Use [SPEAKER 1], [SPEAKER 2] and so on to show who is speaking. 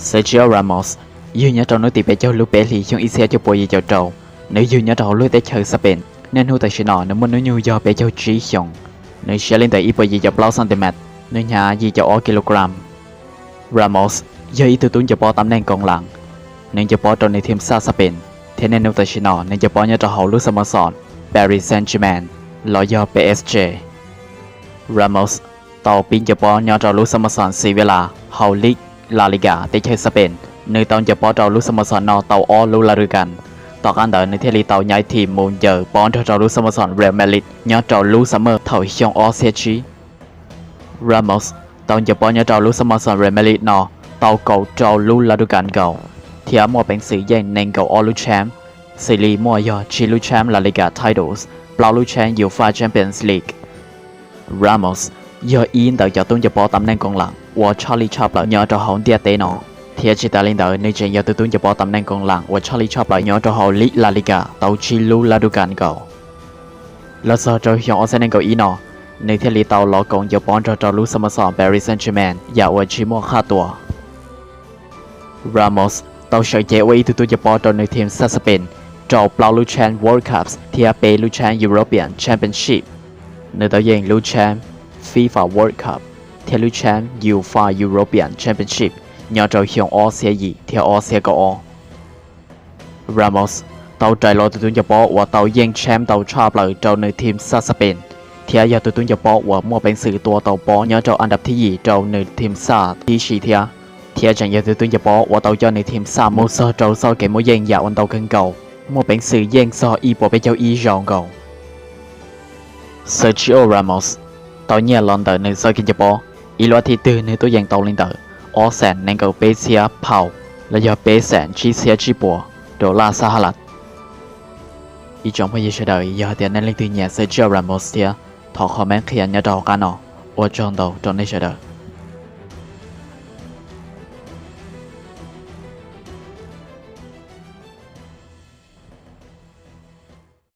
[SPEAKER 1] Sergio Ramos dù nhớ trong nối tiếp cho Lupe Li trong Israel cho bồi cho trâu nếu dù nhớ trong lối tới chơi Spain nên hữu tại sẽ nọ nếu muốn nói nhu do bé cho trí xong nếu sẽ lên tới ít bồi cho bao cm nếu nhà gì cho kg Ramos do ý tư tuấn cho bao tấm đen còn lặng nên cho bao trong này thêm xa Spain thế nên hữu tại sẽ nọ nên cho bao nhớ trong hậu lúc Samoson Paris Saint-Germain lo do PSG Ramos tàu pin cho bao nhớ trong lúc Samoson Sevilla hậu League La Liga tới chơi Spain nơi tàu cho bỏ trâu lúc Samoson nọ tàu o lu la ruganต่อการเดินในเทลีเตาย้ายทีมมูนเจอปอนเทอร์ลูสโมสรเรอัลมาดริดย้อนเจ้าลูซัมเมอร์ถอยชงออเซียชีรามอสตอนจะปอนย้อนเจ้าลูสโมสรเรอัลมาดริดนอเตาเก่าเจ้าลูลาดูการเก่าเทียมัวเป็นสีแย่งในเก่าออลูแชมป์ซีรีมัวยอชิลูแชมป์ลาลิกาไทโดสเปล่าลูแชมป์ยูฟ่าแชมเปี้ยนส์ลีกรามอสยออินเตาจะต้องจะปอตำแหน่งกองหลังว่าชาลีชอบแล้วย้อนเจ้าหงเดียเตนอที่จิตาลินเดอร์ในเจนยาตุตุนจะปอตำแหน่งกองหลังว่าชาลีชอบไหลย้อนตัวเขาลิลาลิกาเตาชิลูลาดูการเก่าแล้วซอจะยองออเซนเก่าอีนอในเทลีเตาล้อกงจะปอนจะลูสโมสรปารีสแซงต์แชร์แมนอย่าอวดชิมัวค่าตัวรามอสเตาเฉยเจไว้ตุตุจะปอตัวในทีมซาสเปนเจ้าเปล่าลูแชนวอร์คัพส์ที่เปลูแชนยูโรเปียนแชมเปี้ยนชิพในตัวเย่งลูแชนฟีฟ่าวอร์คัพเทลูแชนยูฟ่ายูโรเปียนแชมเปี้ยนชิพnhờ trâu hiong o xe gì theo o xe có Ramos tàu chạy lo từ tuần Nhật Bản và tàu giang champ tàu chop lại trâu nơi team sa Spain theo giờ từ tuần Nhật Bản và mua bản sựตัวtàu bó nhớ trâuอันดับที่ยี่trâu nơi team saที่สี่theo chẳng giờ từ tuần Nhật Bản và tàu cho nơi team sa mua sơ trâu sơ kể mua giang dạo anh tàu cân cầu mua bản sự giang sơ y bộ bé châu y rong cầu Sergio Ramos tàu nhà London nơi sơ kinh Nhật Bản y loa thì từ nơi tôi giang tàu lên tớiออแสนนั่งกับเปเซียเผาและยาเปแสนชีเซียจีบัวโดลาซาฮาลัดอีจงพยายามยาเดียนนั่นเล็กตัวเนี่ยเซจิโอรามอสเตียถอดคอมเมนต์ขยันยาดอกกันอ๋อว่าจงโดจงได้เฉย